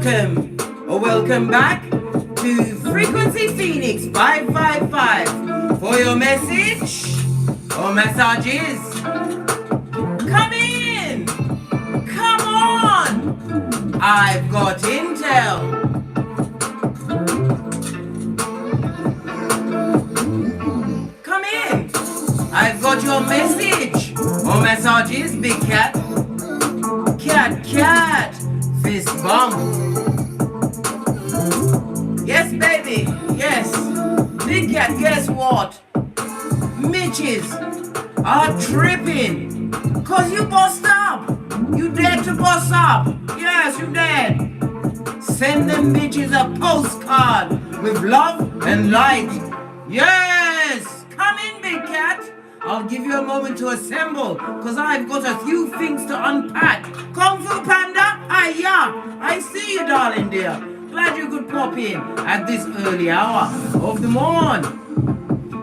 welcome or welcome back to Frequency Phoenix 555 for your message or messages. Come in, come on, I've got intel. Come in, I've got your message or messages, big cat. Cat, fist bump. Yes, baby, yes. Big cat, guess what? Mitches are tripping. Cause you bossed up. You dared to boss up. Yes, you dared. Send them bitches a postcard with love and light. Yes, come in, big cat. I'll give you a moment to assemble, cause I've got a few things to unpack. Kung Fu Panda, I see you, darling dear. Glad you could pop in at this early hour of the morn.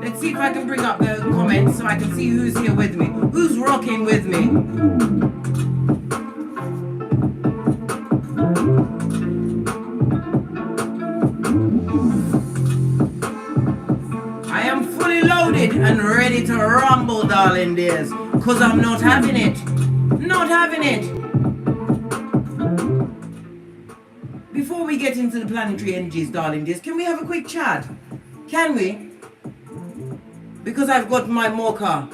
Let's see if I can bring up the comments so I can see who's here with me. Who's rocking with me? I am fully loaded and ready to rumble, darling dears, cause I'm not having it. Not having it. Before we get into the planetary energies, darling dears, can we have a quick chat? Can we? Because I've got my mocha.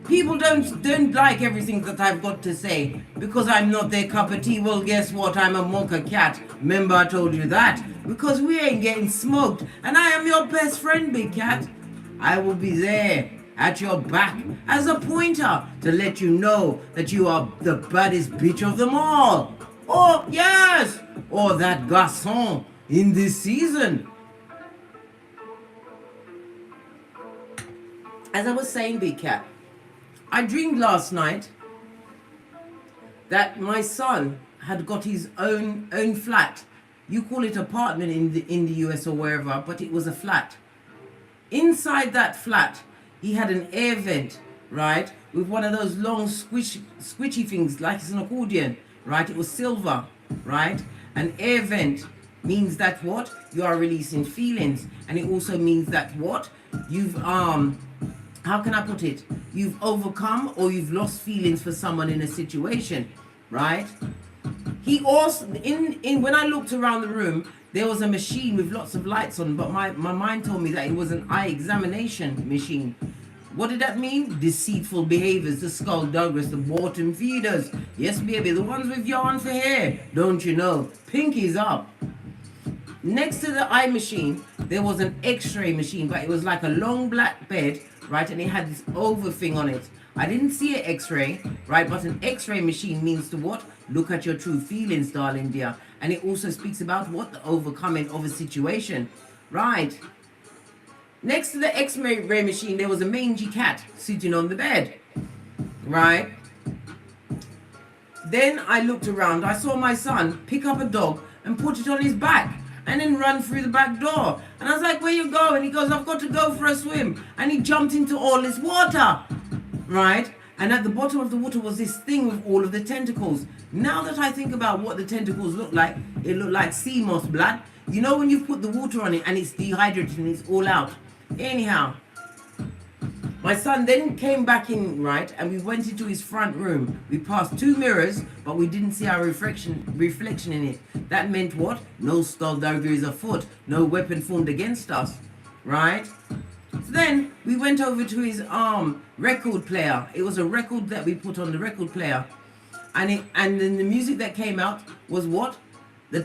People don't like everything that I've got to say because I'm not their cup of tea. Well, guess what? I'm a mocha cat. Remember I told you that? Because we ain't getting smoked. And I am your best friend, big cat. I will be there at your back as a pointer to let you know that you are the baddest bitch of them all. Oh, yes! Or that garçon in this season. As I was saying, big cat, I dreamed last night that my son had got his own flat. You call it apartment in the US or wherever, but it was a flat. Inside that flat, he had an air vent, right, with one of those long squishy things like it's an accordion, right? It was silver, right? An air vent means that what? You are releasing feelings. And it also means that what? You've how can I put it? You've overcome or you've lost feelings for someone in a situation, right? He also, when I looked around the room, there was a machine with lots of lights on, but my mind told me that it was an eye examination machine. What did that mean? Deceitful behaviors, the skulldugger's, the bottom feeders. Yes, baby, the ones with yarn for hair. Don't you know? Pinkies up. Next to the eye machine, there was an x-ray machine, but it was like a long black bed, right? And it had this oval thing on it. I didn't see an x-ray, right? But an x-ray machine means to what? Look at your true feelings, darling dear. And it also speaks about what? The overcoming of a situation, right? Next to the x-ray machine, there was a mangy cat sitting on the bed, right? Then I looked around. I saw my son pick up a dog and put it on his back and then run through the back door. And I was like, where you going? He goes, I've got to go for a swim. And he jumped into all this water, right? And at the bottom of the water was this thing with all of the tentacles. Now that I think about what the tentacles look like, it looked like sea moss blood. You know when you put the water on it and it's dehydrated and it's all out. Anyhow, my son then came back in, right, and we went into his front room. We passed 2 mirrors, but we didn't see our reflection in it. That meant what? No skullduggery afoot, no weapon formed against us, right? So then we went over to his record player. It was a record that we put on the record player, and then the music that came out was what? The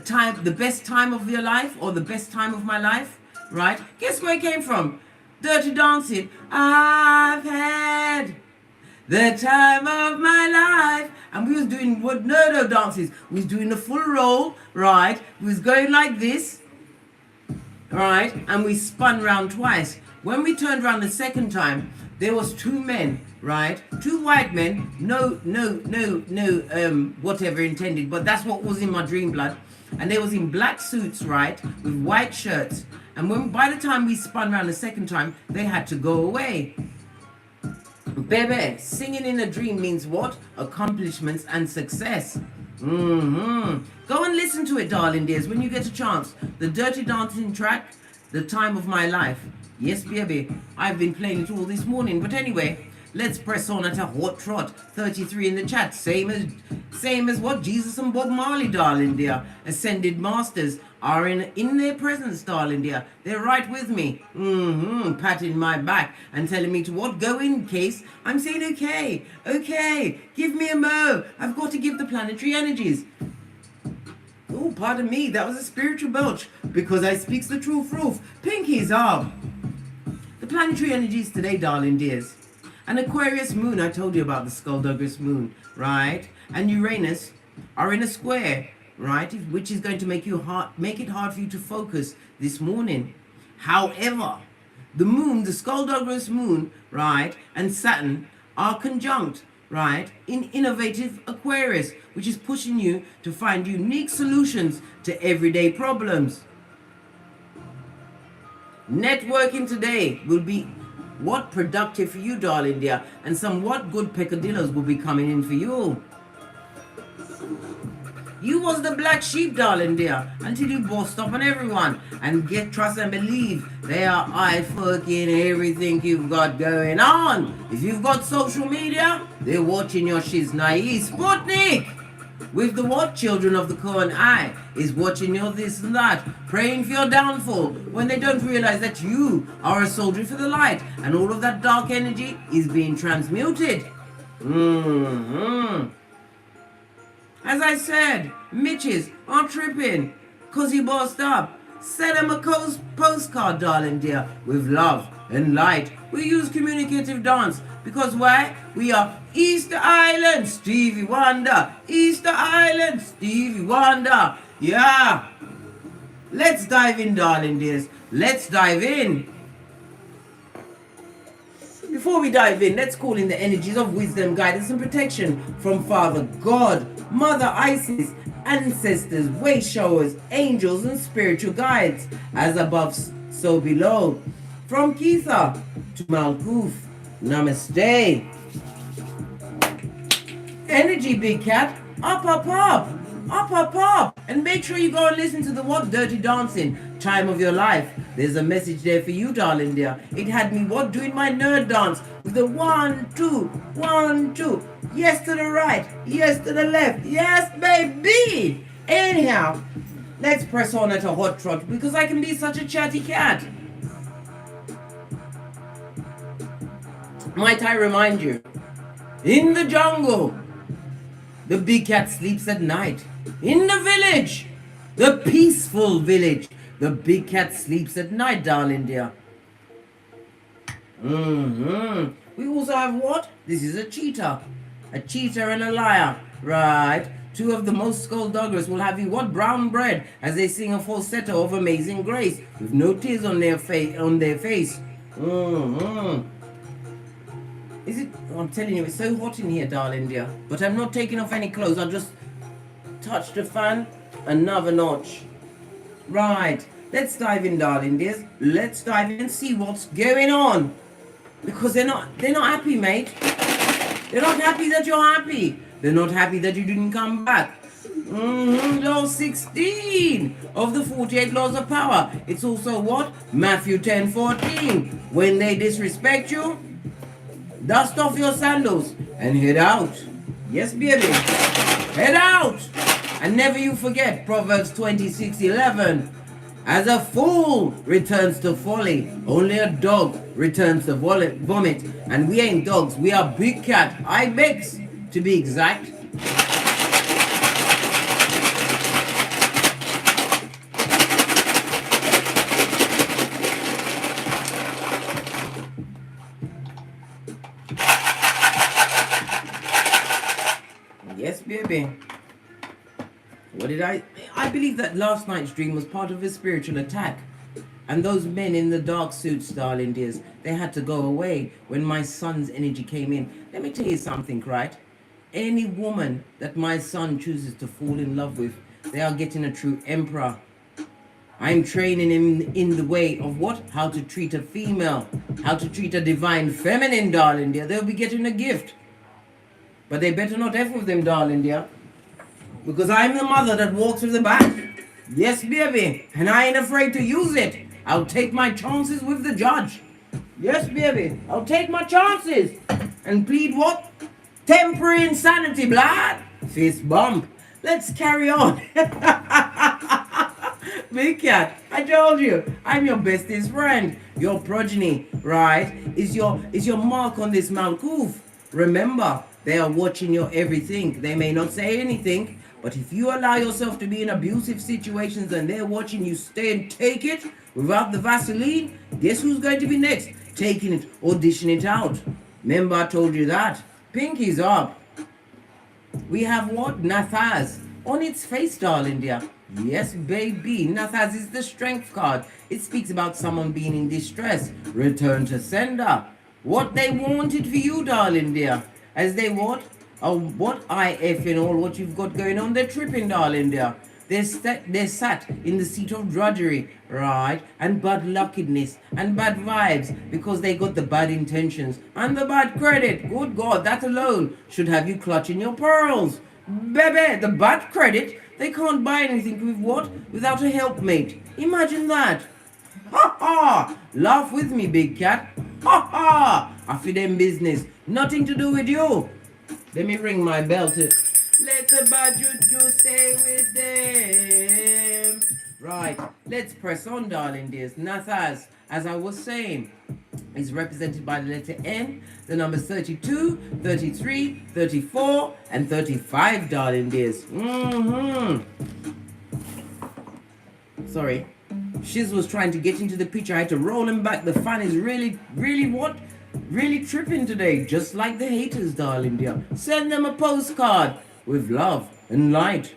best time of your life, or the best time of my life. Right? Guess where it came from? Dirty Dancing. I've had the time of my life. And we was doing what Nerdo dances. We was doing the full roll, right? We was going like this, right? And we spun round twice. When we turned around the second time, there was 2 men, right? 2 white men. No, whatever intended. But that's what was in my dream blood. And they was in black suits, right? With white shirts. And by the time we spun around the second time, they had to go away. Baby, singing in a dream means what? Accomplishments and success. Go and listen to it, darling dears, when you get a chance. The Dirty Dancing track, The Time of My Life. Yes, baby, I've been playing it all this morning. But anyway, let's press on at a hot trot. 33 in the chat, same as what Jesus and Bob Marley, darling dear. Ascended masters are in their presence, darling dear. They're right with me, patting my back and telling me to what, go in case. I'm saying okay, give me a mo. I've got to give the planetary energies. Oh, pardon me, that was a spiritual belch, because I speaks the truth. Pinkies up. The planetary energies today, darling dears. An Aquarius moon, I told you about the Skulldugger's moon, right? And Uranus are in a square, right? Which is going to make it hard for you to focus this morning. However, the moon, the Skulldugger's moon, right, and Saturn are conjunct, right, in innovative Aquarius, which is pushing you to find unique solutions to everyday problems. Networking today will be what productive for you, darling dear, and somewhat good peccadillos will be coming in for you. You was the black sheep, darling dear, until you bossed up on everyone and get trust and believe they are eye fucking everything you've got going on. If you've got social media, they're watching your shiznai. Sputnik with the what? Children of the Koan Eye is watching your this and that, praying for your downfall when they don't realize that you are a soldier for the light and all of that dark energy is being transmuted. As I said, Mitches are tripping cause he bossed up. Send them a postcard, darling dear, with love and light. We use communicative dance because why? We are Easter Island, Stevie Wonder. Easter Island, Stevie Wonder. Yeah. Let's dive in, darling dears. Let's dive in. Before we dive in, let's call in the energies of wisdom, guidance, and protection from Father God, Mother Isis, ancestors, way showers, angels, and spiritual guides, as above, so below. From Keitha to Malkuth, Namaste. Energy, big cat, up, up, up. Up, up, up. And make sure you go and listen to the what? Dirty Dancing, time of your life. There's a message there for you, darling dear. It had me what? Doing my nerd dance with the 1, 2, 1, 2. Yes to the right, yes to the left. Yes, baby. Anyhow, let's press on at a hot trot because I can be such a chatty cat. Might I remind you, in the jungle, the big cat sleeps at night. In the village, the peaceful village, the big cat sleeps at night, darling dear. We also have what? This is a cheetah. A cheetah and a liar, right? Two of the most skulldugger's will have you what? Brown bread as they sing a falsetto of Amazing Grace with no tears on their face. Is it? I'm telling you, it's so hot in here, darling dear. But I'm not taking off any clothes. I'll just touch the fan another notch. Right. Let's dive in, darling dears. Let's dive in and see what's going on. Because they're not happy, mate. They're not happy that you're happy. They're not happy that you didn't come back. Law 16 of the 48 laws of power. It's also what? Matthew 10:14. When they disrespect you, dust off your sandals and head out. Yes, baby. Head out. And never you forget Proverbs 26:11. As a fool returns to folly, only a dog returns to vomit. And we ain't dogs, we are big cat, Ibex, to be exact. Yes, baby. What did I believe that last night's dream was part of a spiritual attack. And those men in the dark suits, darling dears, they had to go away when my son's energy came in. Let me tell you something, right? Any woman that my son chooses to fall in love with, they are getting a true emperor. I'm training him in the way of what? How to treat a female. How to treat a divine feminine, darling dear. They'll be getting a gift. But they better not F with them, darling dear. Because I'm the mother that walks through the back. Yes, baby. And I ain't afraid to use it. I'll take my chances with the judge. Yes, baby. I'll take my chances. And plead what? Temporary insanity, blood. Fist bump. Let's carry on. Big cat, I told you, I'm your bestest friend. Your progeny, right, is your mark on this Mount Koof. Remember, they are watching your everything. They may not say anything, but if you allow yourself to be in abusive situations and they're watching you stay and take it without the Vaseline, guess who's going to be next? Taking it or dishing it out. Remember I told you that. Pinky's up. We have what? Nathaz. On its face, darling dear. Yes, baby. Nathaz is the strength card. It speaks about someone being in distress. Return to sender. What they wanted for you, darling dear. As they what? Oh, what IF and all what you've got going on. They're tripping, darling dear. They're sat in the seat of drudgery, right? And bad luckiness and bad vibes because they got the bad intentions and the bad credit. Good God, that alone should have you clutching your pearls. Baby, the bad credit, they can't buy anything with what? Without a helpmate. Imagine that. Ha ha! Laugh with me, big cat. Ha ha! I feel them business. Nothing to do with you. Let me ring my bell to... Let the bad juju stay with them. Right, let's press on, darling dears. Nathaz, as I was saying, is represented by the letter N, the numbers 32, 33, 34, and 35, darling dears. Sorry. Shiz was trying to get into the picture. I had to roll him back. The fan is really what? Really tripping today. Just like the haters, darling dear. Send them a postcard with love and light.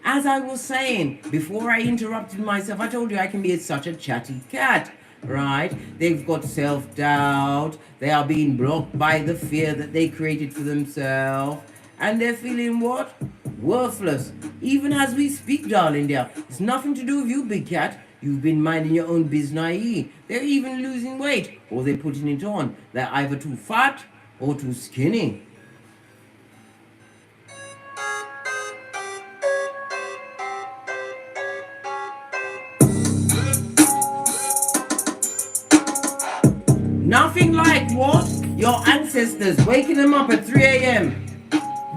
As I was saying, before I interrupted myself, I told you I can be such a chatty cat, right? They've got self-doubt. They are being blocked by the fear that they created for themselves. And they're feeling what? Worthless. Even as we speak, darling dear. It's nothing to do with you, big cat. You've been minding your own business. They're even losing weight, or they're putting it on. They're either too fat or too skinny. Nothing like what? Your ancestors waking them up at 3 a.m.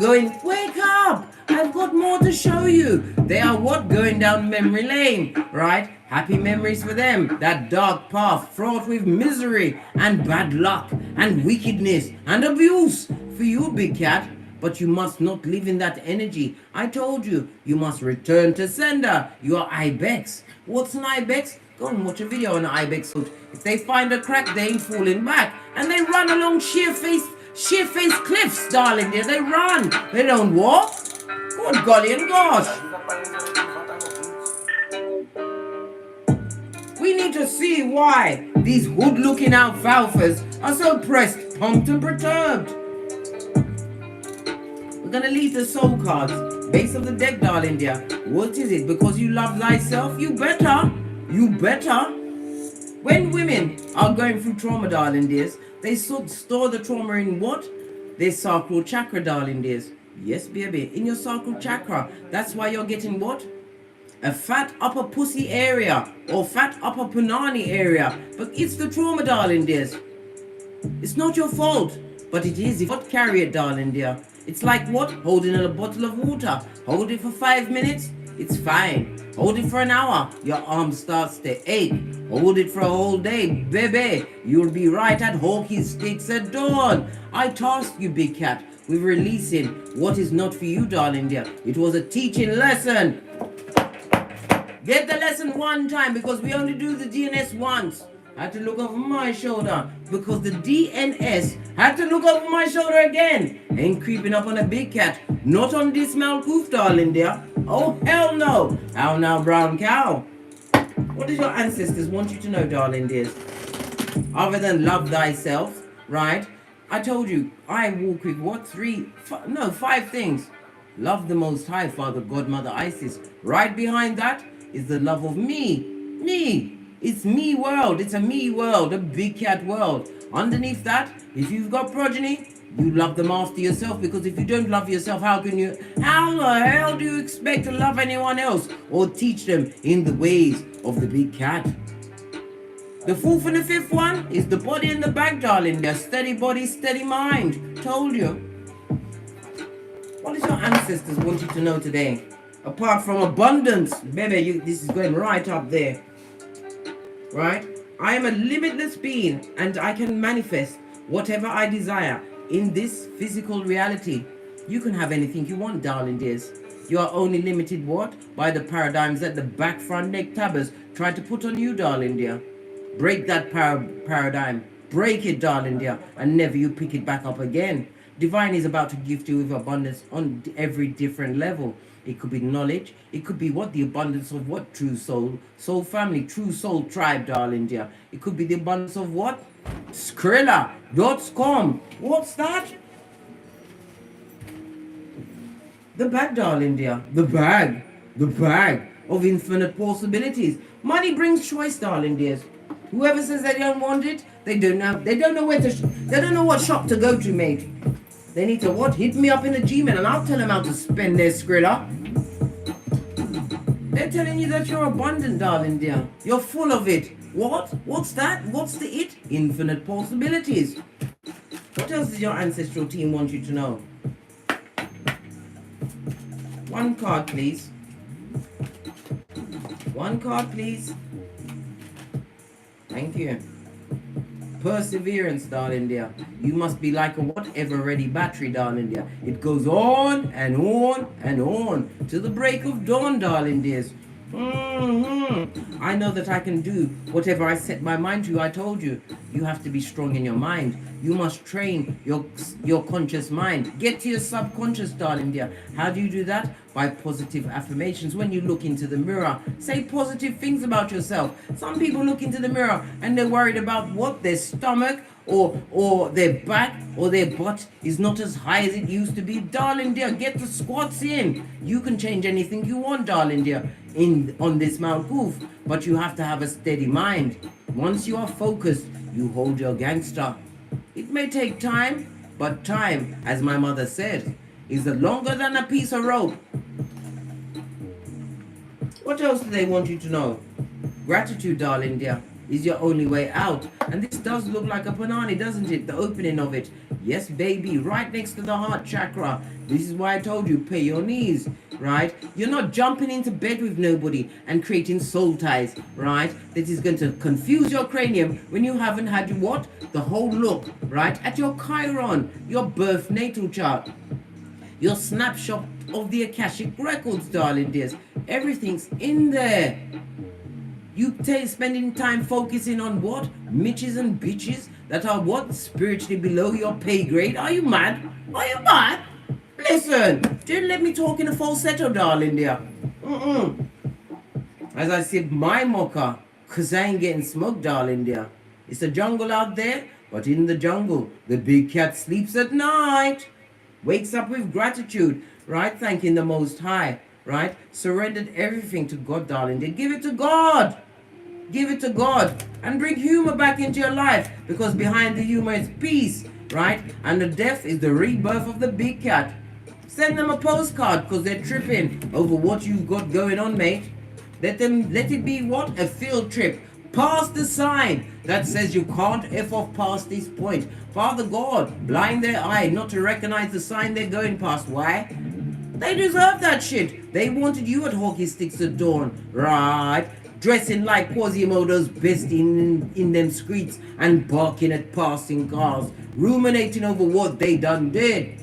Going, wake up! I've got more to show you. They are what? Going down memory lane, right? Happy memories for them. That dark path fraught with misery and bad luck and wickedness and abuse for you, big cat. But you must not live in that energy. I told you, you must return to sender. You are Ibex. What's an Ibex? Go and watch a video on Ibex. If they find a crack, they ain't falling back. And they run along sheer face cliffs, darling dear. They run. They don't walk. Good golly and gosh. We need to see why these hood-looking alfalfas are so pressed, pumped and perturbed. We're going to leave the soul cards. Base of the deck, darling dear. What is it? Because you love thyself? You better. You better. When women are going through trauma, darling dears, they store the trauma in what? Their sacral chakra, darling dears. Yes, baby, in your sacral chakra. That's why you're getting what? A fat upper pussy area or fat upper punani area. But it's the trauma, darling dears. It's not your fault, but it is. If you carry it, darling dear. It's like what? Holding a bottle of water. Hold it for 5 minutes. It's fine. Hold it for an hour. Your arm starts to ache. Hold it for a whole day. Baby, you'll be right at Hawkey's sticks at dawn. I tasked you, big cat, with releasing what is not for you, darling dear. It was a teaching lesson. Get the lesson one time because we only do the DNS once. I had to look over my shoulder because the DNS had to look over my shoulder again. Ain't creeping up on a big cat. Not on this Malkoof, darling dear. Oh, hell no. How now, brown cow? What does your ancestors want you to know, darling dears? Other than love thyself, right? I told you, I walk with what? 5 things. Love the Most High, Father, God, Mother, Isis. Right behind that is the love of me. Me. It's me world. It's a me world, a big cat world. Underneath that, if you've got progeny, You love them after yourself, because if you don't love yourself, how the hell do you expect to love anyone else or teach them in the ways of the big cat? The fourth and the fifth one is the body and the bag, darling. Their steady body, steady mind. Told you. What does your ancestors want you to know today? Apart from abundance, baby, this is going right up there. Right? I am a limitless being, and I can manifest whatever I desire in this physical reality. You can have anything you want, darling dears. You are only limited, what? By the paradigms that the back front neck tabbers try to put on you, darling dear. Break that paradigm. Break it, darling dear, and never you pick it back up again. Divine is about to gift you with abundance on every different level. It could be knowledge. It could be what? The abundance of what? True soul. Soul family. True soul tribe, darling dear. It could be the abundance of what? Skrilla.com. What's that? The bag, darling dear. The bag. The bag of infinite possibilities. Money brings choice, darling dears. Whoever says they don't want it, they don't know. They don't know where to. They don't know what shop to go to, mate. They need to what? Hit me up in the Gmail and I'll tell them how to spend their Skrilla. They're telling you that you're abundant, darling dear. You're full of it. What? What's that? What's the it? Infinite possibilities. What else does your ancestral team want you to know? One card, please. One card, please. Thank you. Perseverance, darling dear. You must be like a whatever ready battery, darling dear. It goes on and on and on to the break of dawn, darling dears. I know that I can do whatever I set my mind to. I told you, you have to be strong in your mind. You must train your conscious mind. Get to your subconscious, darling dear. How do you do that? By positive affirmations. When you look into the mirror, say positive things about yourself. Some people look into the mirror and they're worried about what? Their stomach or their back or their butt is not as high as it used to be. Darling dear, get the squats in. You can change anything you want, darling dear, on this Mount Goof. But you have to have a steady mind. Once you are focused, you hold your gangster. It may take time, but time, as my mother said, is longer than a piece of rope. What else do they want you to know? Gratitude, darling dear, is your only way out. And this does look like a panani, doesn't it? The opening of it. Yes, baby, right next to the heart chakra. This is why I told you, pay your knees, right? You're not jumping into bed with nobody and creating soul ties, right? That is going to confuse your cranium when you haven't had what? The whole look, right? At your Chiron, your birth natal chart. Your snapshot of the Akashic records, darling dears. Everything's in there. You spending time focusing on what? Mitches and bitches that are what? Spiritually below your pay grade. Are you mad? Are you mad? Listen, don't let me talk in a falsetto, darling dear. As I said, my mocha, cause I ain't getting smoked, darling dear. It's a jungle out there, but in the jungle, the big cat sleeps at night. Wakes up with gratitude, right? Thanking the Most High, right? Surrendered everything to God, darling dear. Give it to God. Give it to God. And bring humor back into your life. Because behind the humor is peace, right? And the death is the rebirth of the big cat. Send them a postcard because they're tripping over what you've got going on, mate. Let it be what? A field trip. Past the sign that says you can't F off past this point. Father God, blind their eye not to recognize the sign they're going past. Why? They deserve that shit. They wanted you at hockey sticks at dawn, right? Dressing like Quasimodo's bestie in them streets and barking at passing cars, ruminating over what they done did.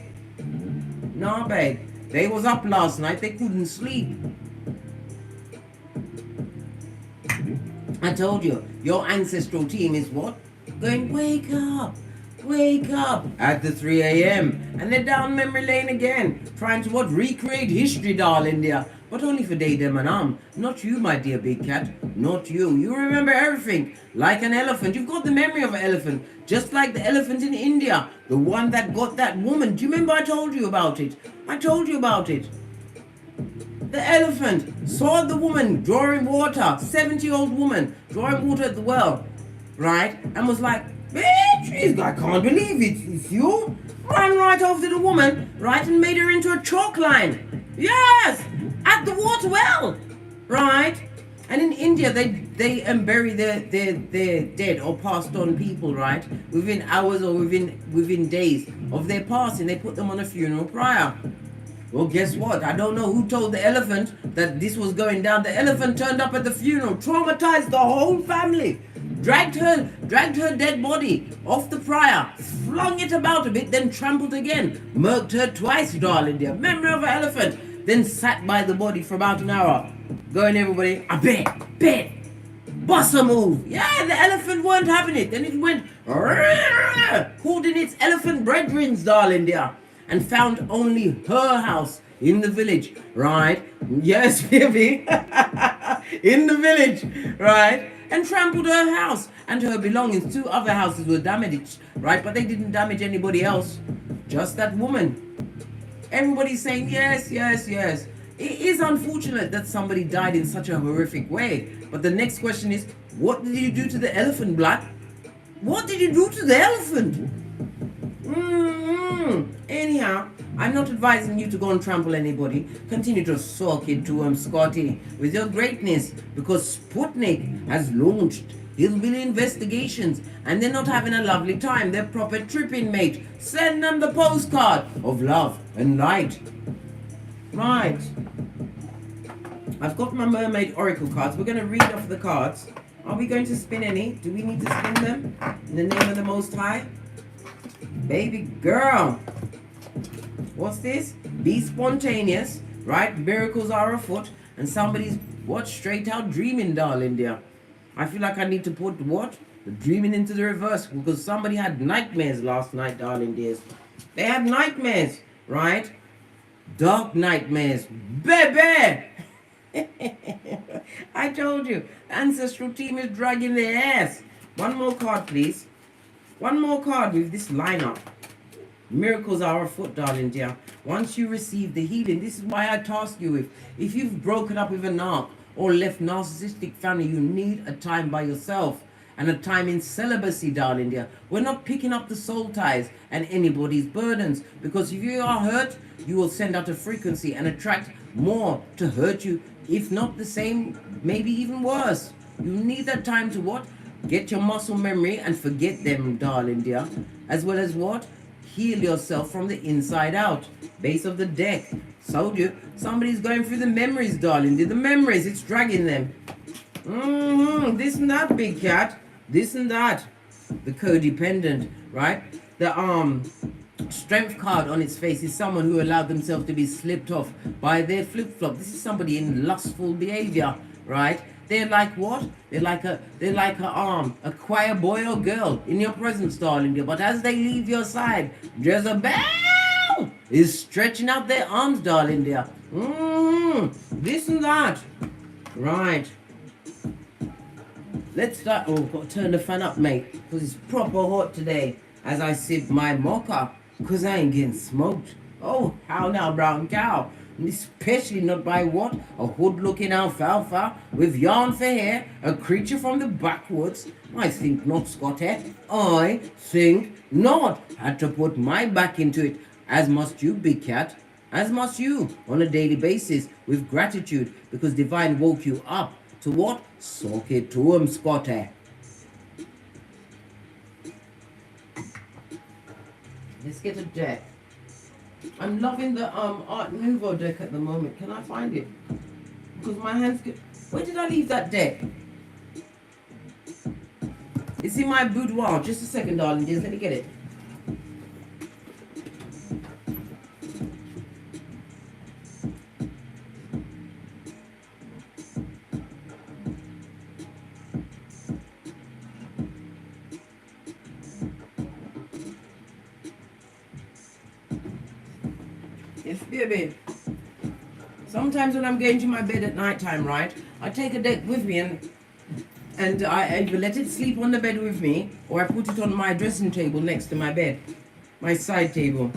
Nah, babe. They was up last night. They couldn't sleep. I told you, your ancestral team is what? Going, wake up at the 3 a.m. And they're down memory lane again, trying to what? Recreate history, darling dear. But only for they, them and not you, my dear big cat. Not you. You remember everything. Like an elephant. You've got the memory of an elephant. Just like the elephant in India. The one that got that woman. Do you remember I told you about it? I told you about it. The elephant saw the woman drawing water, 70-year-old woman drawing water at the well, right? And was like, Bitch, I can't believe it. It's you. Ran right over the woman, right, and made her into a chalk line. Yes, at the water well, right. And in India, they bury their dead or passed on people, right, within hours or within days of their passing. They put them on a funeral pyre. Well, guess what? I don't know who told the elephant that this was going down. The elephant turned up at the funeral, traumatized the whole family, dragged her dead body off the pyre, flung it about a bit, then trampled again, murked her twice, darling dear. Memory of an elephant. Then sat by the body for about an hour, going, everybody, I bet, boss a move. Yeah, the elephant weren't having it. Then it went, called in its elephant brethrens, darling dear, and found only her house in the village, right? Yes, baby. In the village, right? And trampled her house and her belongings. 2 other houses were damaged, right? But they didn't damage anybody else. Just that woman. Everybody's saying, yes. It is unfortunate that somebody died in such a horrific way. But the next question is, what did you do to the elephant, Black? What did you do to the elephant? Anyhow, I'm not advising you to go and trample anybody. Continue to soak it to Scotty, with your greatness, because Sputnik has launched hillbilly investigations, and they're not having a lovely time. They're proper tripping, mate. Send them the postcard of love and light. Right. I've got my mermaid oracle cards. We're going to read off the cards. Are we going to spin any? Do we need to spin them? In the name of the Most High? Baby girl. What's this? Be spontaneous, right? Miracles are afoot. And somebody's, what? Straight out dreaming, darling dear. I feel like I need to put what? The dreaming into the reverse, because somebody had nightmares last night, darling dears. They had nightmares, right? Dark nightmares. Baby! I told you, the ancestral team is dragging their ass. One more card, please. One more card with this lineup. Miracles are afoot, darling dear. Once you receive the healing, this is why I task you with. If you've broken up with a narc or left narcissistic family, you need a time by yourself and a time in celibacy, darling dear. We're not picking up the soul ties and anybody's burdens, because if you are hurt, you will send out a frequency and attract more to hurt you, if not the same, maybe even worse. You need that time to what? Get your muscle memory and forget them, darling dear. As well as what? Heal yourself from the inside out. Base of the deck. Told you, somebody's going through the memories, darling dear. The memories, it's dragging them. This and that, big cat. This and that. The codependent, right? The strength card on its face is someone who allowed themselves to be slipped off by their flip-flop. This is somebody in lustful behavior, right? They're like what? They're like a choir boy or girl in your presence, darling dear. But as they leave your side, Jezebel is stretching out their arms, darling dear. This and that. Right. Let's start. Oh, got to turn the fan up, mate, because it's proper hot today as I sip my mocha, because I ain't getting smoked. Oh, how now, brown cow? Especially not by what? A hood-looking alfalfa with yarn for hair, a creature from the backwoods. I think not, Scotty. I think not. Had to put my back into it, as must you, big cat. As must you, on a daily basis, with gratitude, because divine woke you up to what? Soak it to him, Scotty. Let's get a deck. I'm loving the Art Nouveau deck at the moment. Can I find it? Because my hands get... Where did I leave that deck? It's in my boudoir. Just a second, darling. Just let me get it. Yes, baby. Sometimes when I'm going to my bed at night time, right, I take a deck with me and I either let it sleep on the bed with me, or I put it on my dressing table next to my bed, my side table.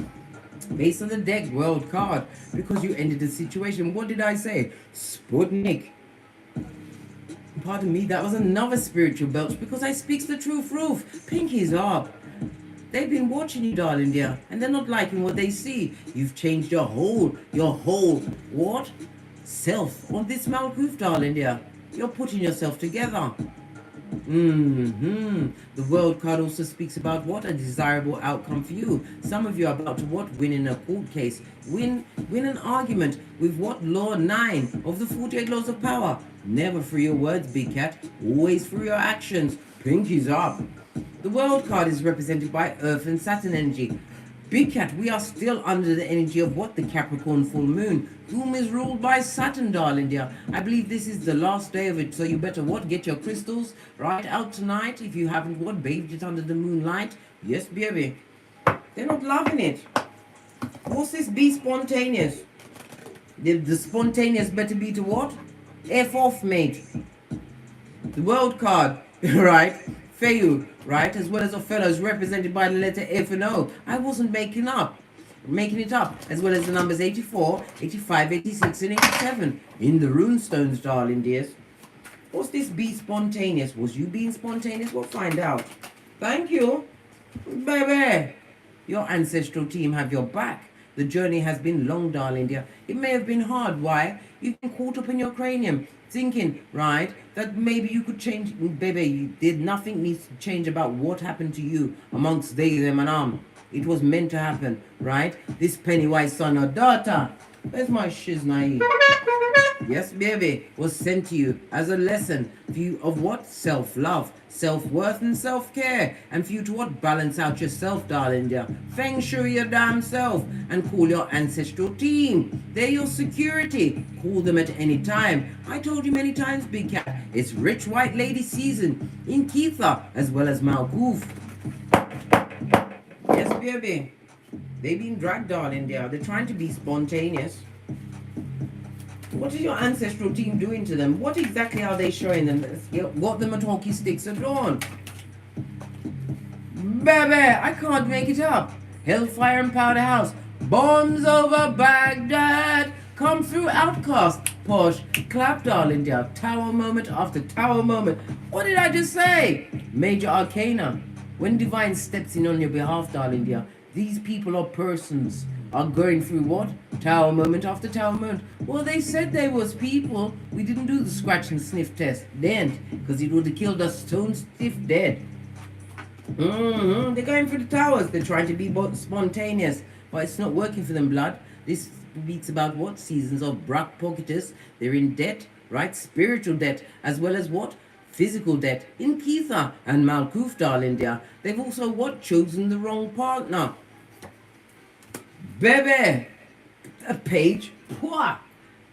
Base of the deck, world card, because you ended the situation. What did I say? Sputnik. Pardon me, that was another spiritual belch because I speaks the truth, Roof. Pinky's up. They've been watching you, darling dear, and they're not liking what they see. You've changed your whole, what? Self on this Malkuth, darling dear. You're putting yourself together. The world card also speaks about what a desirable outcome for you. Some of you are about to what? Win in a court case. Win an argument with what? Law 9 of the 48 laws of power. Never through your words, big cat. Always through your actions. Pinky's up. The world card is represented by Earth and Saturn energy. Big cat, we are still under the energy of what? The Capricorn full moon, whom is ruled by Saturn, darling dear. I believe this is the last day of it, so you better what? Get your crystals right out tonight if you haven't what? Bathed it under the moonlight. Yes, baby. They're not loving it. What's this? Be spontaneous. The spontaneous better be to what? F off, mate. The world card, right? Feu, right, as well as Othello is represented by the letter F and O. I wasn't making it up, as well as the numbers 84, 85, 86, and 87 in the runestones, darling dears. What's this? Be spontaneous. Was you being spontaneous? We'll find out. Thank you, baby. Your ancestral team have your back. The journey has been long, darling dear. It may have been hard. Why? You've been caught up in your cranium, thinking, right, that maybe you could change. Baby, nothing needs to change about what happened to you amongst they, them, and It was meant to happen, right? This Pennywise son or daughter. Where's my shiznai? Yes, baby, was sent to you as a lesson for you of what? Self-love, self-worth, and self-care. And for you to what? Balance out yourself, darling dear. Feng shui your damn self and call your ancestral team. They're your security. Call them at any time. I told you many times, big cat, it's rich white lady season in Keitha as well as Malkuth. Yes, baby. They've been dragged, darling dear. They're trying to be spontaneous. What is your ancestral team doing to them? What exactly are they showing them? What the Matoki sticks are drawn? Baby, I can't make it up. Hellfire and Powder House. Bombs over Baghdad. Come through Outcast. Posh. Clap, darling dear. Tower moment after tower moment. What did I just say? Major Arcana. When Divine steps in on your behalf, darling dear, these people or persons are going through what? Tower moment after tower moment. Well, they said they was people. We didn't do the scratch and sniff test then, because it would have killed us stone stiff dead. They're going for the towers. They're trying to be spontaneous, but it's not working for them, blood. This speaks about what? Seasons of Brack Pocketus. They're in debt, right? Spiritual debt, as well as what? Physical debt. In Keitha and Malkuth, darling dear. They've also what? Chosen the wrong partner. Baby, a page, Pwah.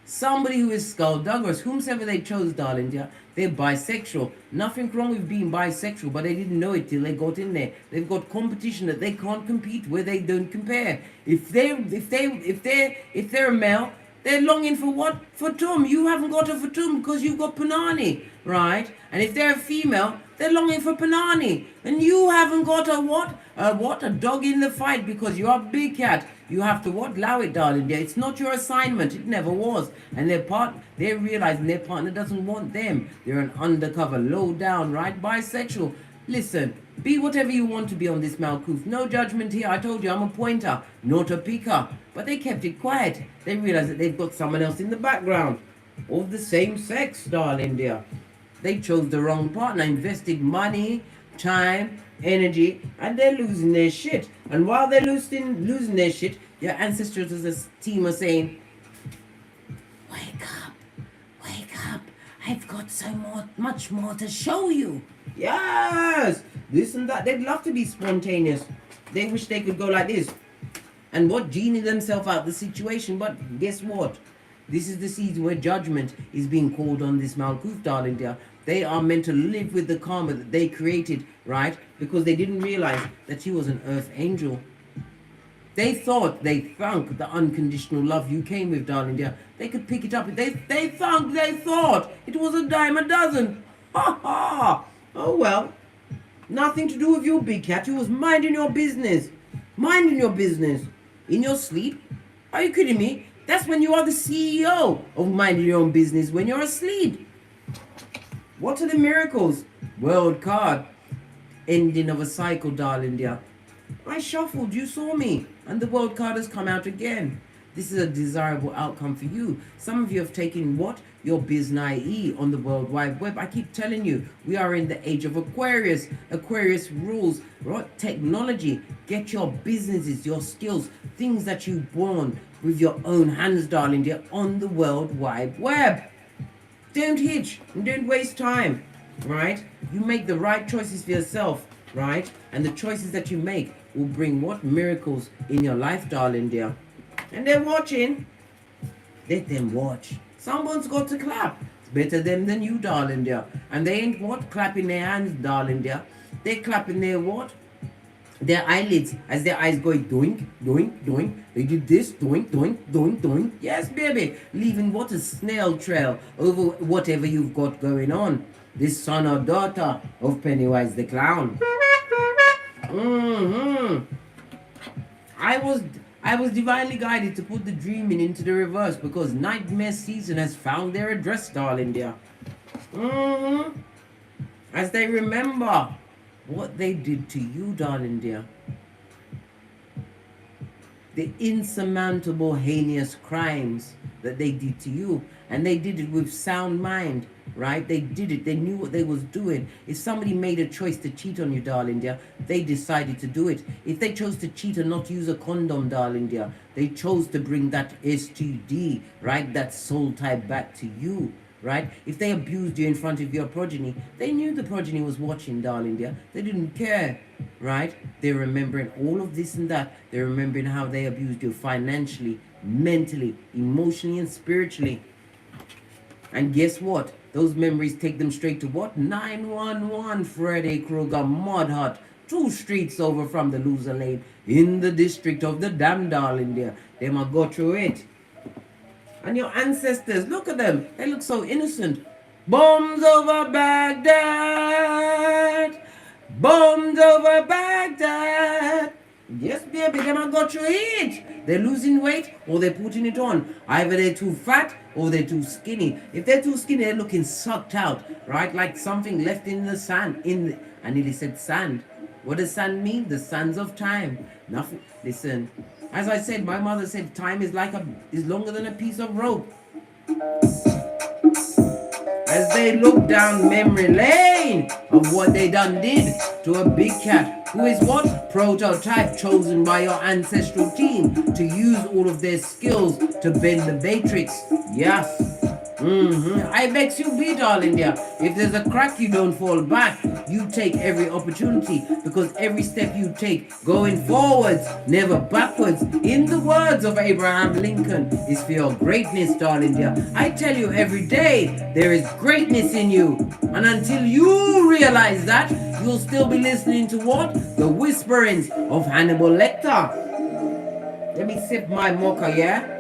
Somebody who is skullduggerous, whomsoever they chose, darling dear, they're bisexual. Nothing wrong with being bisexual, but they didn't know it till they got in there. They've got competition that they can't compete where they don't compare. If they're a male, they're longing for what? Fatum. You haven't got a Fatum because you've got Panani, right? And if they're a female, they're longing for Panani. And you haven't got a what? A dog in the fight because you're a big cat. You have to what? Allow it, darling dear. It's not your assignment. It never was. And they're realizing their partner doesn't want them. They're an undercover, low down, right? Bisexual. Listen, be whatever you want to be on this Malkuth. No judgment here. I told you I'm a pointer, not a picker. But they kept it quiet. They realized that they've got someone else in the background of the same sex, darling dear. They chose the wrong partner, invested money, time, energy, and they're losing their shit. And while they're losing their shit, your ancestors as a team are saying, wake up, I've got much more to show you. Yes, this and that. They'd love to be spontaneous. They wish they could go like this and what? Genie themselves out the situation. But guess what? This is the season where judgment is being called on this Malkuth, darling dear. They are meant to live with the karma that they created, right? Because they didn't realize that she was an earth angel. They thought, they thunk the unconditional love you came with, darling dear. They could pick it up. They thought it was a dime a dozen. Ha ha! Oh well. Nothing to do with your big cat. You was minding your business. Minding your business. In your sleep? Are you kidding me? That's when you are the CEO of minding your own business, when you're asleep. What are the miracles? World card. Ending of a cycle, darling dear. I shuffled, you saw me, and the world card has come out again. This is a desirable outcome for you. Some of you have taken what? Your biz-ie on the World Wide Web. I keep telling you, we are in the age of Aquarius. Aquarius rules, right? Technology. Get your businesses, your skills, things that you born with your own hands, darling dear, on the World Wide Web. Don't hitch and don't waste time, right? You make the right choices for yourself, right? And the choices that you make will bring what? Miracles in your life, darling dear. And they're watching. Let them watch. Someone's got to clap. It's better them than you, darling dear. And they ain't what? Clapping their hands, darling dear. They're clapping their what? Their eyelids as their eyes going doink, doink, doink. They did this, doink, doink, doink, doink. Yes, baby. Leaving what? A snail trail over whatever you've got going on. This son or daughter of Pennywise the Clown. I was divinely guided to put the dreaming into the reverse because nightmare season has found their address, darling dear. As they remember what they did to you, darling dear. The insurmountable heinous crimes that they did to you. And they did it with sound mind, right? They did it. They knew what they was doing. If somebody made a choice to cheat on you, darling dear, they decided to do it. If they chose to cheat and not use a condom, darling dear, they chose to bring that STD, right? That soul tie back to you, right? If they abused you in front of your progeny, they knew the progeny was watching, darling dear. They didn't care, right? They're remembering all of this and that. They're remembering how they abused you financially, mentally, emotionally, and spiritually. And guess what? Those memories take them straight to what? 911 Freddy Krueger Mud Hut. 2 streets over from the loser lane in the district of the damn, darling dear. They might go through it. And your ancestors, look at them. They look so innocent. Bombs over Baghdad. Bombs over Baghdad. Yes, baby, they might go through it. They're losing weight or they're putting it on. Either they're too fat or they're too skinny. If they're too skinny, they're looking sucked out, right? Like something left in the sand. I nearly said sand. What does sand mean? The sands of time. Nothing. Listen, as I said, my mother said time is longer than a piece of rope. As they look down memory lane of what they done did to a big cat who is what? Prototype chosen by your ancestral team to use all of their skills to bend the matrix. Yes. Ibex you be, darling dear. If there's a crack, you don't fall back. You take every opportunity because every step you take going forwards, never backwards. In the words of Abraham Lincoln, is for your greatness, darling dear. I tell you every day, there is greatness in you. And until you realize that, you'll still be listening to what? The whisperings of Hannibal Lecter. Let me sip my mocha, yeah?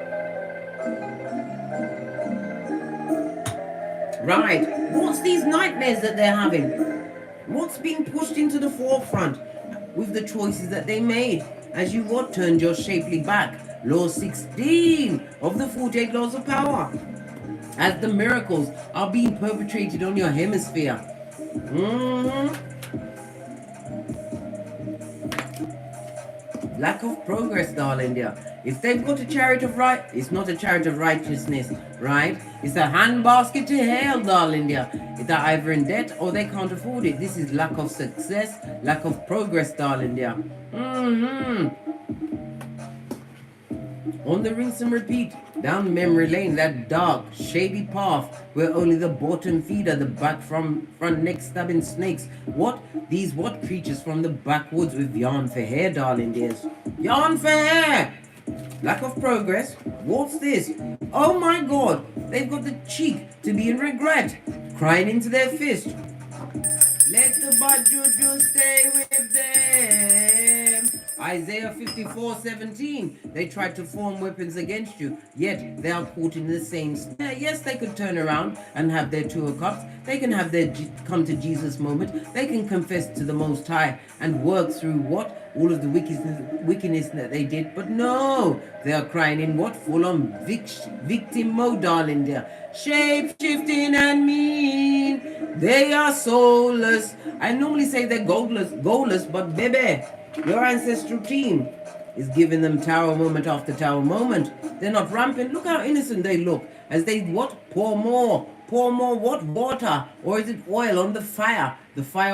Right, what's these nightmares that they're having? What's being pushed into the forefront with the choices that they made? As you what? Turned your shapely back. Law 16 of the 48 laws of power. As the miracles are being perpetrated on your hemisphere. Lack of progress, darling dear. If they've got a chariot of right, it's not a chariot of righteousness, right? It's a handbasket to hell, darling dear. They're either in debt or they can't afford it. This is lack of success, lack of progress, darling dear. On the rinse and repeat, down memory lane, that dark, shady path where only the bottom feeder, the back front neck stabbing snakes. What? These what creatures from the backwoods with yarn for hair, darling dears. Yarn for hair! Lack of progress. What's this? Oh my God! They've got the cheek to be in regret, crying into their fist. Let the bad juju stay with them. Isaiah 54:17. They tried to form weapons against you, yet they are caught in the same snare. Yes, they could turn around and have their 2 of cups. They can have their come to Jesus moment. They can confess to the Most High and work through what? All of the wickedness that they did. But no, they are crying in what? Full on victim mode, darling dear. Shape shifting and mean. They are soulless. I normally say they're goalless, but baby, your ancestral team is giving them tower moment after tower moment. They're not rampant. Look how innocent they look as they what? Pour more what? Water, or is it oil on the fire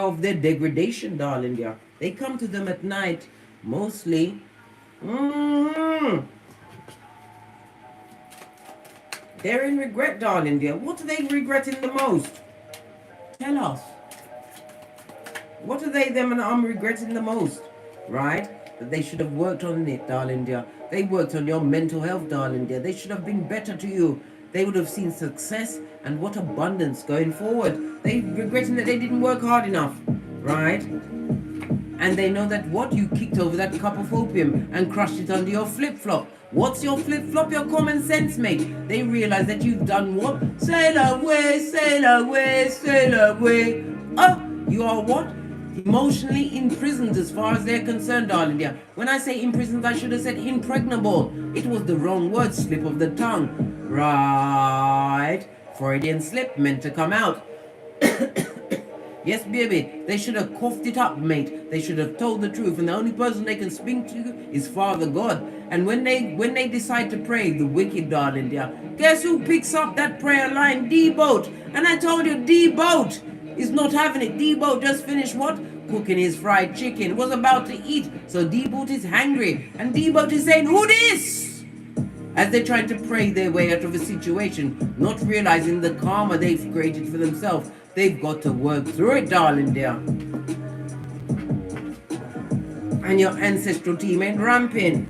of their degradation, darling dear. They come to them at night mostly. They're in regret, darling dear. What are they regretting the most? Tell us. What are they them and I'm regretting the most? Right? That they should have worked on it, darling dear. They worked on your mental health, darling dear. They should have been better to you. They would have seen success and what abundance going forward. They regretting that they didn't work hard enough. Right? And they know that what? You kicked over that cup of opium and crushed it under your flip-flop. What's your flip-flop? Your common sense, mate. They realize that you've done what? Sail away, sail away, sail away. Oh, you are what? Emotionally imprisoned as far as they're concerned, darling dear. When I say imprisoned, I should have said impregnable. It was the wrong word, slip of the tongue. Right. Freudian slip, meant to come out. Yes, baby, they should have coughed it up, mate. They should have told the truth, and the only person they can speak to is Father God. And when they decide to pray, the wicked, darling dear, guess who picks up that prayer line? D-Boat. And I told you, D-Boat is not having it. D-Boat just finished what? Cooking his fried chicken. Was about to eat. So D-Boat is hungry. And D-Boat is saying, who this? As they're trying to pray their way out of a situation, not realizing the karma they've created for themselves. They've got to work through it, darling dear. And your ancestral team ain't ramping.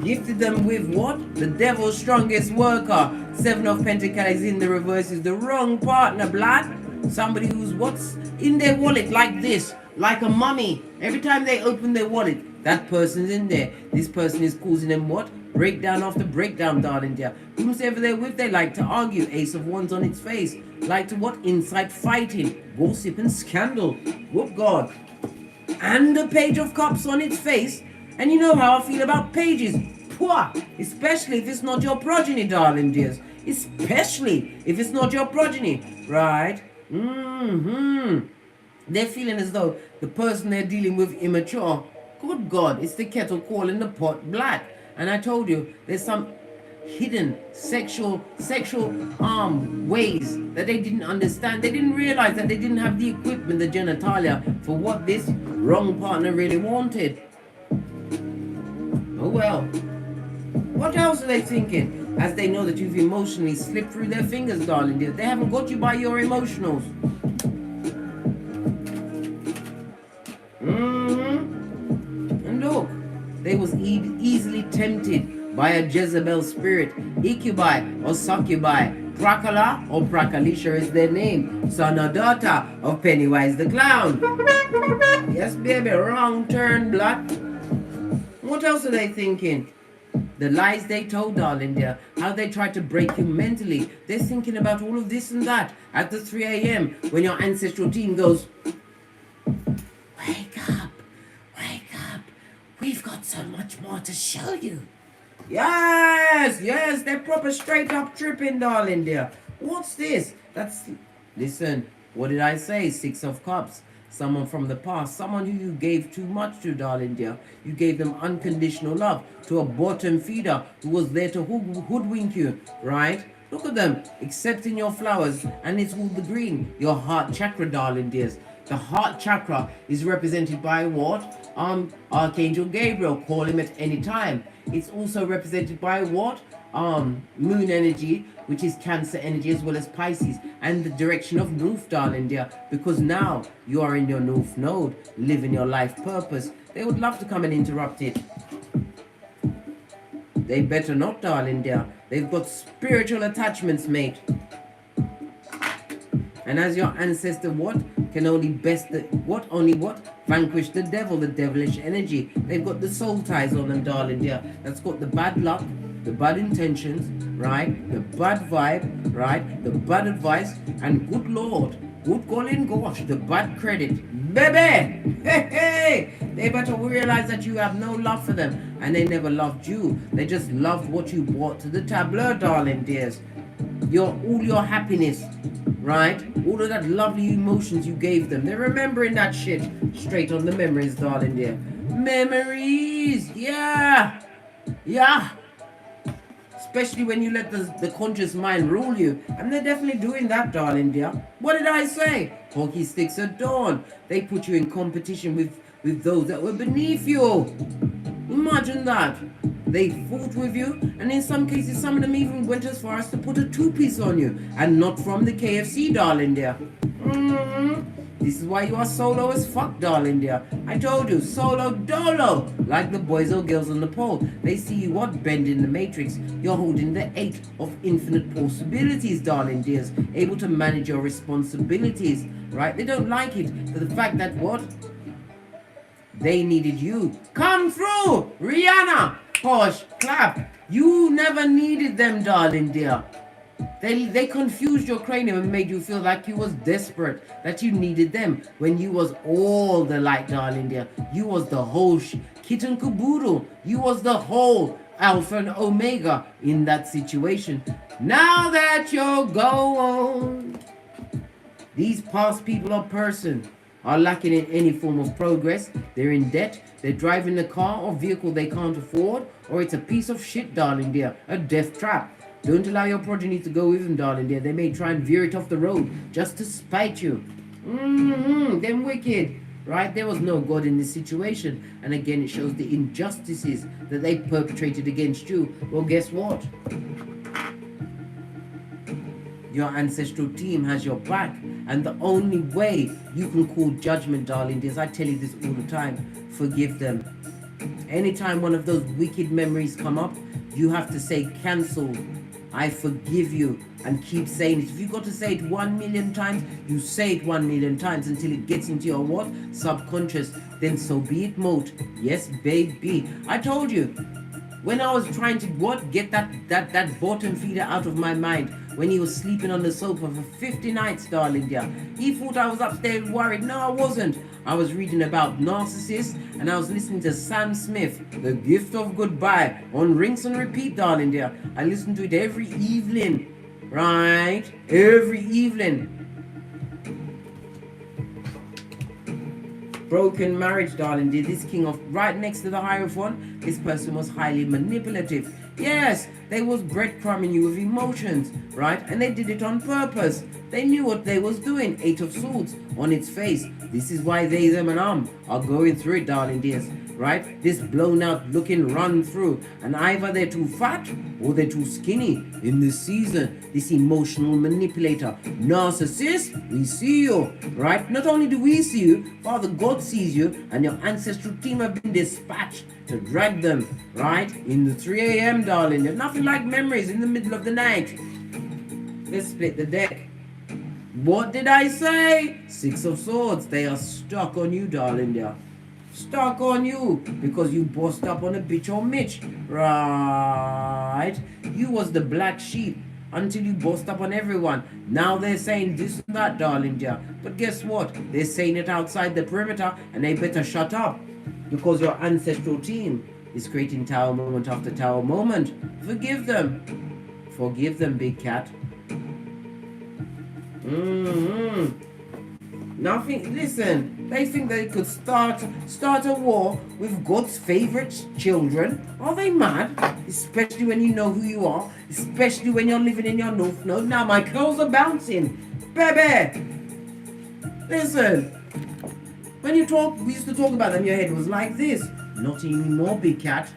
Gifted them with what? The devil's strongest worker. 7 of Pentacles in the reverse is the wrong partner, blood. Somebody who's what's in their wallet like this. Like a mummy. Every time they open their wallet, that person's in there. This person is causing them what? Breakdown after breakdown, darling dear. Whosoever they're with, they like to argue. Ace of Wands on its face. Like to what? Inside fighting. Gossip and scandal. Whoop God. And the Page of Cups on its face. And you know how I feel about pages. Poor. Especially if it's not your progeny, darling dears. Especially if it's not your progeny. Right? They're feeling as though the person they're dealing with immature. Good God, it's the kettle calling the pot black. And I told you, there's some hidden sexual ways that they didn't understand. They didn't realize that they didn't have the equipment, the genitalia, for what this wrong partner really wanted. Oh well. What else are they thinking? As they know that you've emotionally slipped through their fingers, darling dear. They haven't got you by your emotionals. And look, they was easily tempted by a Jezebel spirit, Incubi or Succubi, Prakala or Prakalisha is their name, son or daughter of Pennywise the Clown. Yes, baby, wrong turn, blood. What else are they thinking? The lies they told, darling dear, how they tried to break you mentally. They're thinking about all of this and that at the 3 a.m. when your ancestral team goes, wake up, we've got so much more to show you. Yes, they're proper straight up tripping, darling dear. What's this? Listen, what did I say? 6 of Cups. Someone from the past, someone who you gave too much to, darling dear. You gave them unconditional love to a bottom feeder who was there to hoodwink you, right? Look at them, accepting your flowers, and it's all the green. Your heart chakra, darling dears. The heart chakra is represented by what? Archangel Gabriel, call him at any time. It's also represented by what? Moon energy, which is Cancer energy, as well as Pisces, and the direction of North, darling dear, because now you are in your North node, living your life purpose. They would love to come and interrupt it. They better not, darling dear. They've got spiritual attachments, mate. And as your ancestor, what can only vanquish the devil, the devilish energy. They've got the soul ties on them, darling dear. That's got the bad luck, the bad intentions, right? The bad vibe, right? The bad advice, and good Lord, good golden gosh, the bad credit. Baby! Hey! They better realize that you have no love for them, and they never loved you. They just loved what you brought to the tableau, darling dears. All your happiness, right? All of that lovely emotions you gave them. They're remembering that shit straight on the memories, darling dear. Memories, yeah, yeah. Especially when you let the conscious mind rule you. And they're definitely doing that, darling dear. What did I say? Hockey sticks at dawn. They put you in competition with those that were beneath you. Imagine that. They fought with you, and in some cases, some of them even went as far as to put a two-piece on you, and not from the KFC, darling dear. This is why you are solo as fuck, darling dear. I told you, solo dolo. Like the boys or girls on the pole. They see you what bend in the matrix. You're holding the 8 of infinite possibilities, darling dears. Able to manage your responsibilities, right? They don't like it. But the fact that what? They needed you. Come through, Rihanna. Posh, clap. You never needed them, darling dear. They confused your cranium and made you feel like you was desperate, that you needed them, when you was all the light, darling dear. You was the whole kit and caboodle. You was the whole alpha and omega in that situation. Now that you're gone, these past people or person are lacking in any form of progress. They're in debt. They're driving a car or vehicle they can't afford, or it's a piece of shit, darling dear, a death trap. Don't allow your progeny to go with them, darling dear. They may try and veer it off the road just to spite you. Them wicked, right? There was no God in this situation. And again, it shows the injustices that they perpetrated against you. Well, guess what? Your ancestral team has your back. And the only way you can call judgment, darling dears, I tell you this all the time, forgive them. Anytime one of those wicked memories come up, you have to say, cancel. I forgive you, and keep saying it. If you've got to say it 1 million times, you say it 1 million times until it gets into your what? Subconscious. Then so be it, moat. Yes, baby. I told you, when I was trying to what? Get that bottom feeder out of my mind, when he was sleeping on the sofa for 50 nights, darling dear. He thought I was upstairs worried. No, I wasn't. I was reading about narcissists, and I was listening to Sam Smith, The Gift of Goodbye, on rinse and repeat, darling dear. I listen to it every evening, right? Every evening. Broken marriage, darling dear. This king of, right next to the Hierophant, this person was highly manipulative. Yes, they was breadcrumbing you with emotions, right? And they did it on purpose. They knew what they was doing. 8 of Swords on its face. This is why they, them, and are going through it, darling dears, right? This blown out looking run through. And either they're too fat or they're too skinny in this season. This emotional manipulator. Narcissist, we see you, right? Not only do we see you, Father God sees you, and your ancestral team have been dispatched to drag them, right? In the 3 a.m., darling. There's nothing like memories in the middle of the night. Let's split the deck. What did I say? 6 of Swords. They are stuck on you, darling. They are stuck on you because you bossed up on a bitch or Mitch, right? You was the black sheep until you bossed up on everyone. Now they're saying this and that, darling dear. But guess what? They're saying it outside the perimeter, and they better shut up, because your ancestral team is creating tower moment after tower moment. Forgive them. Forgive them, big cat. Nothing. Listen, they think they could start a war with God's favorite children. Are they mad? Especially when you know who you are. Especially when you're living in your north node. Now my curls are bouncing. Baby. Listen. When you talk, we used to talk about them, your head was like this. Not anymore, big cat.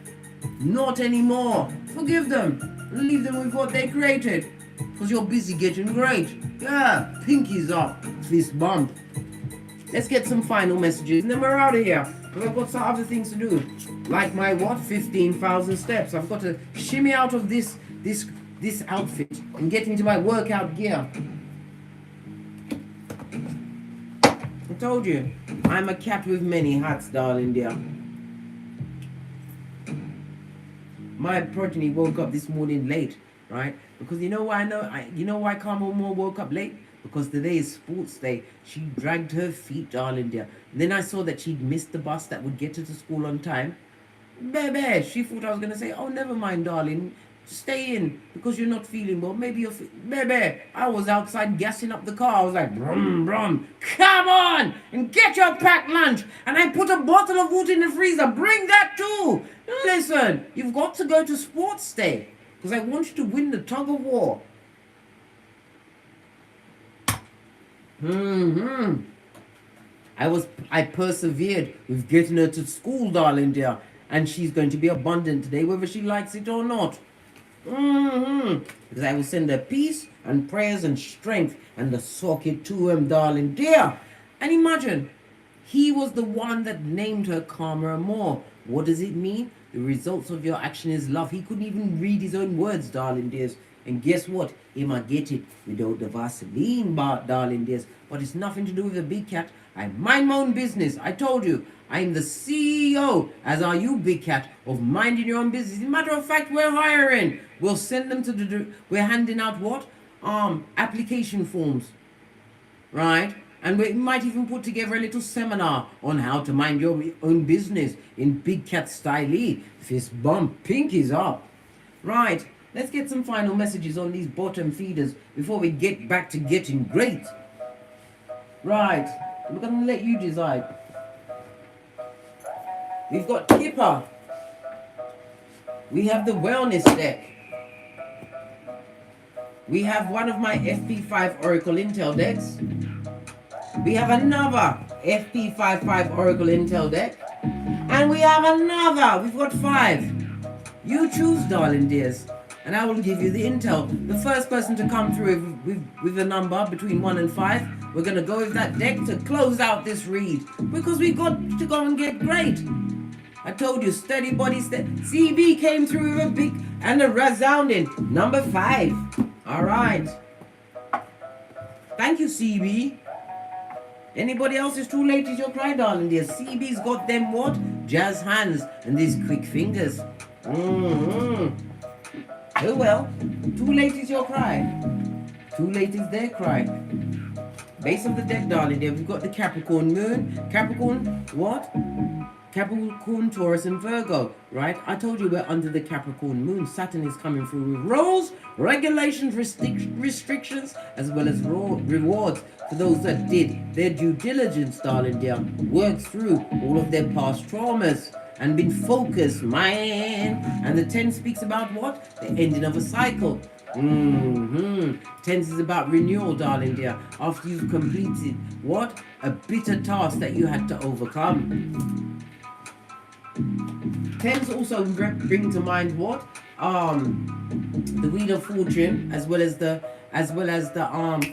Not anymore. Forgive them. Leave them with what they created. Because you're busy getting great. Yeah, pinkies up. Fist bump. Let's get some final messages and then we're out of here. Because I've got some other things to do. Like my what? 15,000 steps. I've got to shimmy out of this outfit and get into my workout gear. I told you, I'm a cat with many hats, darling dear. My progeny woke up this morning late, right? Because you know why you know why Karma Moore woke up late? Because today is sports day. She dragged her feet, darling dear. And then I saw that she'd missed the bus that would get her to school on time. Baby, she thought I was going to say, oh, never mind, darling. Stay in because you're not feeling well. Maybe baby, I was outside gassing up the car. I was like, brum, brum, come on and get your packed lunch. And I put a bottle of water in the freezer. Bring that too. Listen, you've got to go to sports day because I want you to win the tug of war. I persevered with getting her to school, darling dear. And she's going to be abundant today, whether she likes it or not. Because I will send her peace and prayers and strength and the socket to him, darling dear. And imagine, he was the one that named her calmer and more. What does it mean? The results of your action is love. He couldn't even read his own words, darling dears. And guess what? He might get it without the Vaseline, darling dears. But it's nothing to do with the big cat. I mind my own business. I told you, I'm the CEO, as are you, big cat, of minding your own business. As a matter of fact, we're hiring. We'll send them to we're handing out what? Application forms. Right? And we might even put together a little seminar on how to mind your own business in big cat style. Fist bump, pinkies up. Right. Let's get some final messages on these bottom feeders before we get back to getting great. Right. We're going to let you decide. We've got Kipper. We have the wellness deck. We have one of my FP5 Oracle Intel decks. We have another FP55 Oracle Intel deck. And we have another. We've got 5. You choose, darling dears. And I will give you the intel. The first person to come through with a number between 1 and 5, we're going to go with that deck to close out this read. Because we got to go and get great. I told you, steady body, CB came through with a big and a resounding number 5. All right. Thank you, CB. Anybody else? It's too late. It's your cry, darling dear. CB's got them what? Jazz hands and these quick fingers. Oh well, too late is your cry. Too late is their cry. Base of the deck, darling dear. We've got the Capricorn moon. Capricorn, what? Capricorn, Taurus, and Virgo, right? I told you we're under the Capricorn moon. Saturn is coming through with rules, regulations, restrictions, as well as rewards for those that did their due diligence, darling dear. Worked through all of their past traumas and been focused, man. And the 10 speaks about what? The ending of a cycle. 10 is about renewal, darling dear. After you've completed what? A bitter task that you had to overcome. 10s also bring to mind what? The Wheel of Fortune, as well as the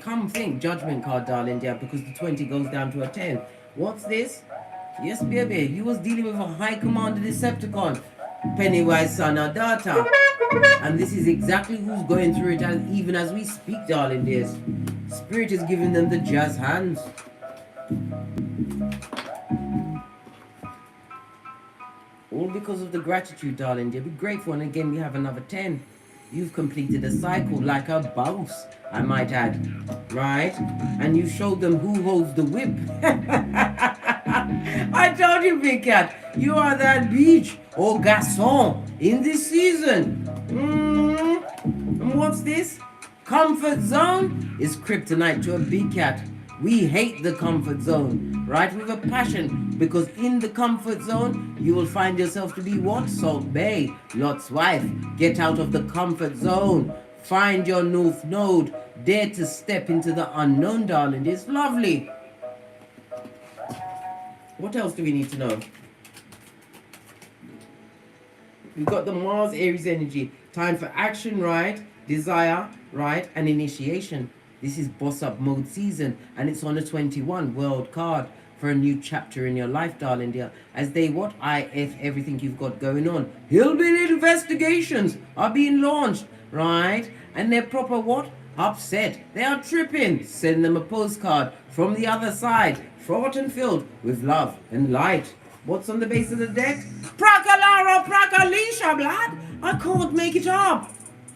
come think judgment card, darling dear, because the 20 goes down to a 10. What's this? Yes, baby, you was dealing with a high commander Decepticon, Pennywise son or daughter. And this is exactly who's going through it even as we speak, darling dears. Spirit is giving them the jazz hands. All because of the gratitude, darling dear. Be grateful, and again we have another 10. You've completed a cycle like a boss, I might add. Right? And you showed them who holds the whip. I told you, big cat, you are that beach or garçon in this season. And what's this? Comfort zone is kryptonite to a big cat. We hate the comfort zone, right? With a passion, because in the comfort zone, you will find yourself to be what? Salt Bay, Lot's wife. Get out of the comfort zone. Find your north node. Dare to step into the unknown, darling. It's lovely. What else do we need to know? We've got the Mars Aries energy. Time for action, right? Desire, right? And initiation. This is boss up mode season, and it's on a 21 world card for a new chapter in your life, darling dear. As they what? IF everything you've got going on. Hillbilly investigations are being launched, right? And they're proper what? Upset. They are tripping. Send them a postcard from the other side, fraught and filled with love and light. What's on the base of the deck? Pracalara, Pracalisha, blood. I can't make it up.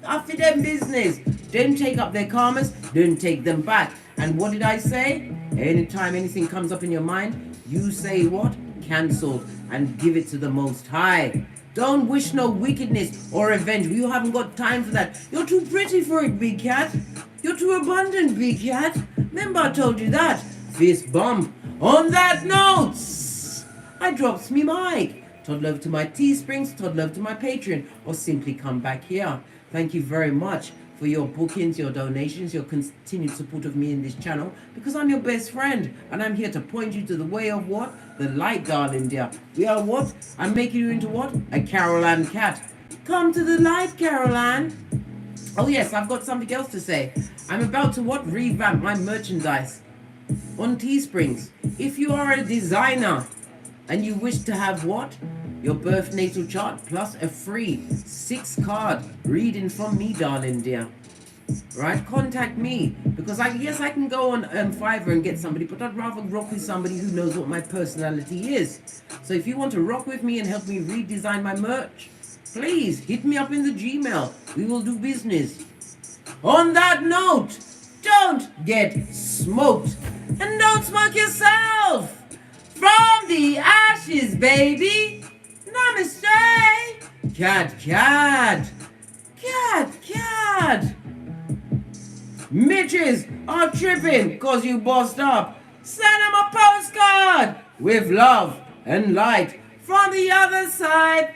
After them business. Don't take up their karmas, don't take them back. And what did I say? Anytime anything comes up in your mind, you say what? Cancelled, and give it to the Most High. Don't wish no wickedness or revenge. You haven't got time for that. You're too pretty for it, big cat. You're too abundant, big cat. Remember I told you that. Fist bump. On that note, I drops me mic. Todd love to my Teesprings, Todd love to my Patreon, or simply come back here. Thank you very much for your bookings, your donations, your continued support of me in this channel, because I'm your best friend and I'm here to point you to the way of what? The light, darling dear. We are what? I'm making you into what? A Caroline cat. Come to the light, Caroline. Oh yes, I've got something else to say. I'm about to what? Revamp my merchandise on Teesprings. If you are a designer and you wish to have what? Your birth natal chart plus a free 6-card reading from me, darling dear. Right? Contact me, because I can go on Fiverr and get somebody, but I'd rather rock with somebody who knows what my personality is. So if you want to rock with me and help me redesign my merch, please hit me up in the Gmail. We will do business. On that note, don't get smoked and don't smoke yourself. From the ashes, baby. Namaste. Cat, cat. Cat, cat. Mitches are tripping cause you bossed up. Send them a postcard with love and light from the other side.